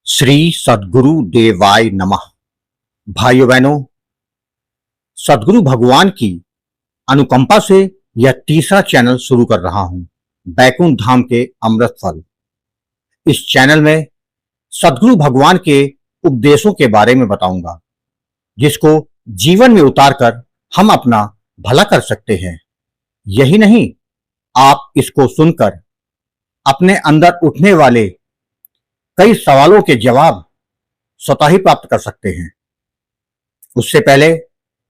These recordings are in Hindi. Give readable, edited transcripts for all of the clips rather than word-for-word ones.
श्री सद्गुरु देवाय नमः। भाइयों बहनों, सद्गुरु भगवान की अनुकंपा से यह तीसरा चैनल शुरू कर रहा हूं, बैकुंठ धाम के अमृत फल। इस चैनल में सद्गुरु भगवान के उपदेशों के बारे में बताऊंगा, जिसको जीवन में उतारकर हम अपना भला कर सकते हैं। यही नहीं, आप इसको सुनकर अपने अंदर उठने वाले कई सवालों के जवाब स्वतः ही प्राप्त कर सकते हैं। उससे पहले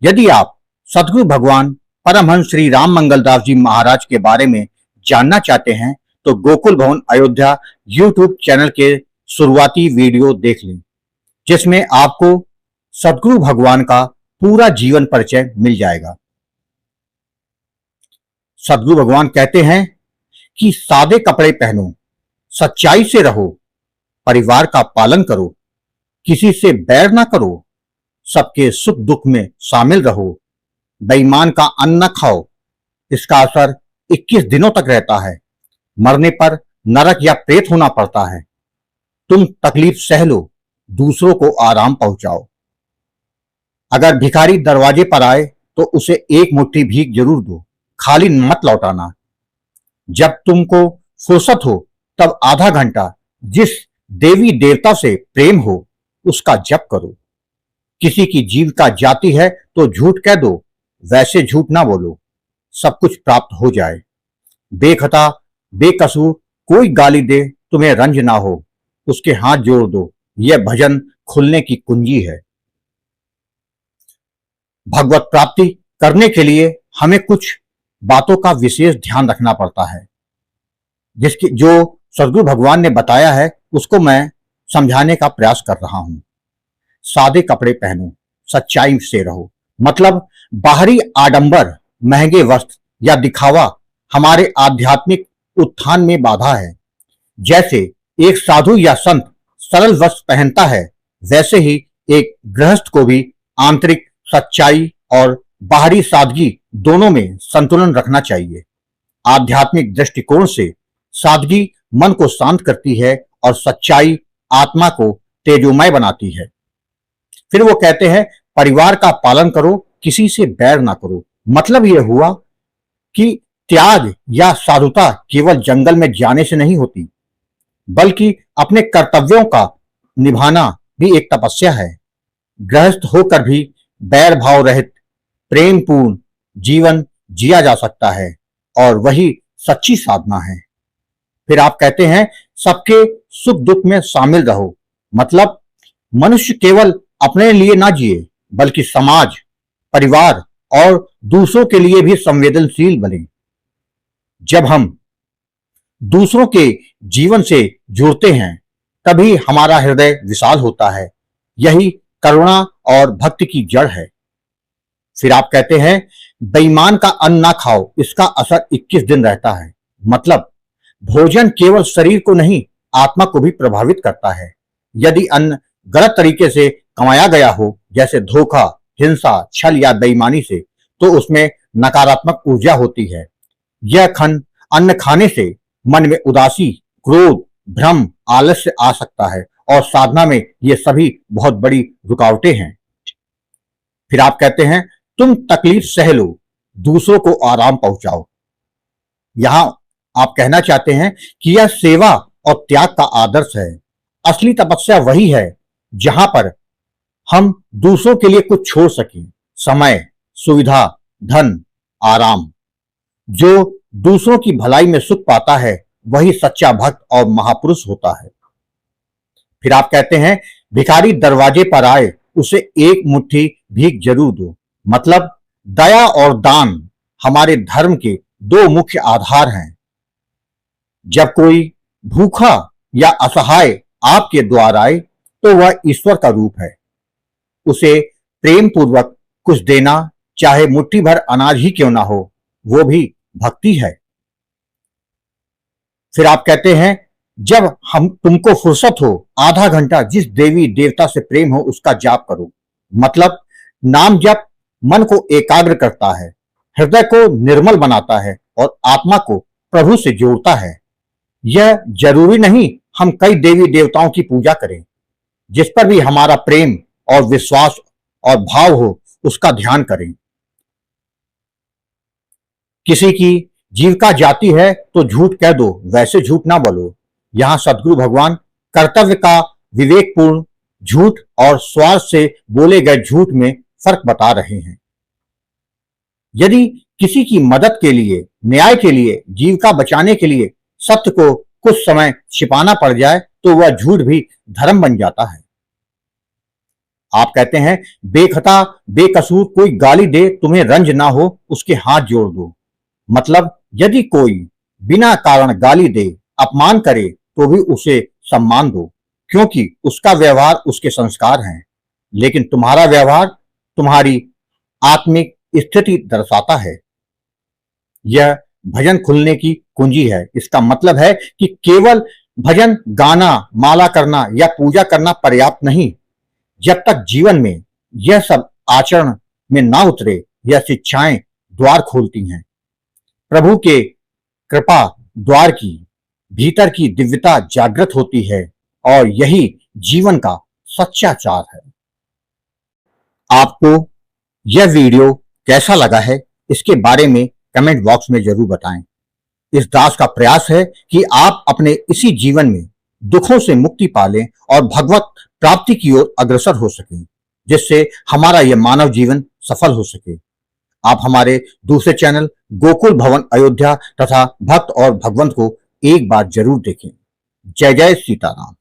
यदि आप सद्गुरु भगवान परमहंस श्री राम मंगलदास जी महाराज के बारे में जानना चाहते हैं तो गोकुल भवन अयोध्या यूट्यूब चैनल के शुरुआती वीडियो देख लें, जिसमें आपको सद्गुरु भगवान का पूरा जीवन परिचय मिल जाएगा। सद्गुरु भगवान कहते हैं कि सादे कपड़े पहनो, सच्चाई से रहो, परिवार का पालन करो, किसी से बैर ना करो, सबके सुख दुख में शामिल रहो, बेईमान का अन्न न खाओ, इसका असर 21 दिनों तक रहता है, मरने पर नरक या प्रेत होना पड़ता है। तुम तकलीफ सह लो, दूसरों को आराम पहुंचाओ। अगर भिखारी दरवाजे पर आए तो उसे एक मुट्ठी भीख जरूर दो, खाली मत लौटाना। जब तुमको फुर्सत हो तब आधा घंटा जिस देवी देवता से प्रेम हो उसका जप करो। किसी की जीविका जाती है तो झूठ कह दो, वैसे झूठ ना बोलो, सब कुछ प्राप्त हो जाए। बेखता बेकसूर कोई गाली दे, तुम्हें रंज ना हो, उसके हाथ जोड़ दो, यह भजन खुलने की कुंजी है। भगवत प्राप्ति करने के लिए हमें कुछ बातों का विशेष ध्यान रखना पड़ता है, जिसकी जो सद्गुरु भगवान ने बताया है उसको मैं समझाने का प्रयास कर रहा हूं। सादे कपड़े पहनो, सच्चाई से रहो, मतलब बाहरी आडंबर, महंगे वस्त्र या दिखावा हमारे आध्यात्मिक उत्थान में बाधा है। जैसे एक साधु या संत सरल वस्त्र पहनता है, वैसे ही एक गृहस्थ को भी आंतरिक सच्चाई और बाहरी सादगी दोनों में संतुलन रखना चाहिए। आध्यात्मिक दृष्टिकोण से सादगी मन को शांत करती है और सच्चाई आत्मा को तेजोमय बनाती है। फिर वो कहते हैं परिवार का पालन करो, किसी से बैर ना करो। मतलब यह हुआ कि त्याग या साधुता केवल जंगल में जाने से नहीं होती, बल्कि अपने कर्तव्यों का निभाना भी एक तपस्या है। गृहस्थ होकर भी बैर भाव रहित प्रेमपूर्ण जीवन जिया जा सकता है और वही सच्ची साधना है। फिर आप कहते हैं सबके सुख दुख में शामिल रहो, मतलब मनुष्य केवल अपने लिए ना जिए, बल्कि समाज, परिवार और दूसरों के लिए भी संवेदनशील बने। जब हम दूसरों के जीवन से जुड़ते हैं तभी हमारा हृदय विशाल होता है। यही करुणा और भक्ति की जड़ है। फिर आप कहते हैं बेईमान का अन्न ना खाओ, इसका असर 21 दिन रहता है। मतलब भोजन केवल शरीर को नहीं, आत्मा को भी प्रभावित करता है। यदि अन्न गलत तरीके से कमाया गया हो, जैसे धोखा, हिंसा, छल या बेईमानी से, तो उसमें नकारात्मक ऊर्जा होती है। यह अन्न खाने से मन में उदासी, क्रोध, भ्रम, आलस्य आ सकता है और साधना में ये सभी बहुत बड़ी रुकावटें हैं। फिर आप कहते हैं तुम तकलीफ सह लो, दूसरों को आराम पहुंचाओ। यहां आप कहना चाहते हैं कि यह सेवा और त्याग का आदर्श है। असली तपस्या वही है जहां पर हम दूसरों के लिए कुछ छोड़ सकें, समय, सुविधा, धन, आराम। जो दूसरों की भलाई में सुख पाता है वही सच्चा भक्त और महापुरुष होता है। फिर आप कहते हैं भिखारी दरवाजे पर आए उसे एक मुट्ठी भीख जरूर दो। मतलब दया और दान हमारे धर्म के दो मुख्य आधार हैं। जब कोई भूखा या असहाय आपके द्वार आए तो वह ईश्वर का रूप है। उसे प्रेम पूर्वक कुछ देना, चाहे मुट्ठी भर अनाज ही क्यों ना हो, वो भी भक्ति है। फिर आप कहते हैं जब हम तुमको फुर्सत हो आधा घंटा जिस देवी देवता से प्रेम हो उसका जाप करो। मतलब नाम जप मन को एकाग्र करता है, हृदय को निर्मल बनाता है और आत्मा को प्रभु से जोड़ता है। यह जरूरी नहीं हम कई देवी देवताओं की पूजा करें, जिस पर भी हमारा प्रेम और विश्वास और भाव हो उसका ध्यान करें। किसी की जीविका जाती है तो झूठ कह दो, वैसे झूठ ना बोलो। यहां सदगुरु भगवान कर्तव्य का विवेकपूर्ण झूठ और स्वार्थ से बोले गए झूठ में फर्क बता रहे हैं। यदि किसी की मदद के लिए, न्याय के लिए, जीविका बचाने के लिए सत्य को कुछ समय छिपाना पड़ जाए तो वह झूठ भी धर्म बन जाता है। आप कहते हैं बेखता बेकसूर कोई गाली दे तुम्हें रंज ना हो उसके हाथ जोड़ दो। मतलब यदि कोई बिना कारण गाली दे, अपमान करे तो भी उसे सम्मान दो, क्योंकि उसका व्यवहार उसके संस्कार हैं। लेकिन तुम्हारा व्यवहार तुम्हारी आत्मिक स्थिति दर्शाता है। यह भजन खुलने की कुंजी है। इसका मतलब है कि केवल भजन गाना, माला करना या पूजा करना पर्याप्त नहीं। जब तक जीवन में यह सब आचरण में ना उतरे, यह शिक्षाएं द्वार खोलती हैं। प्रभु के कृपा द्वार की भीतर की दिव्यता जागृत होती है और यही जीवन का सच्चा चार है। आपको यह वीडियो कैसा लगा है इसके बारे में कमेंट बॉक्स में जरूर बताएं। इस दास का प्रयास है कि आप अपने इसी जीवन में दुखों से मुक्ति पालें और भगवत प्राप्ति की ओर अग्रसर हो सकें, जिससे हमारा यह मानव जीवन सफल हो सके। आप हमारे दूसरे चैनल गोकुल भवन अयोध्या तथा भक्त और भगवंत को एक बार जरूर देखें। जय जय सीताराम।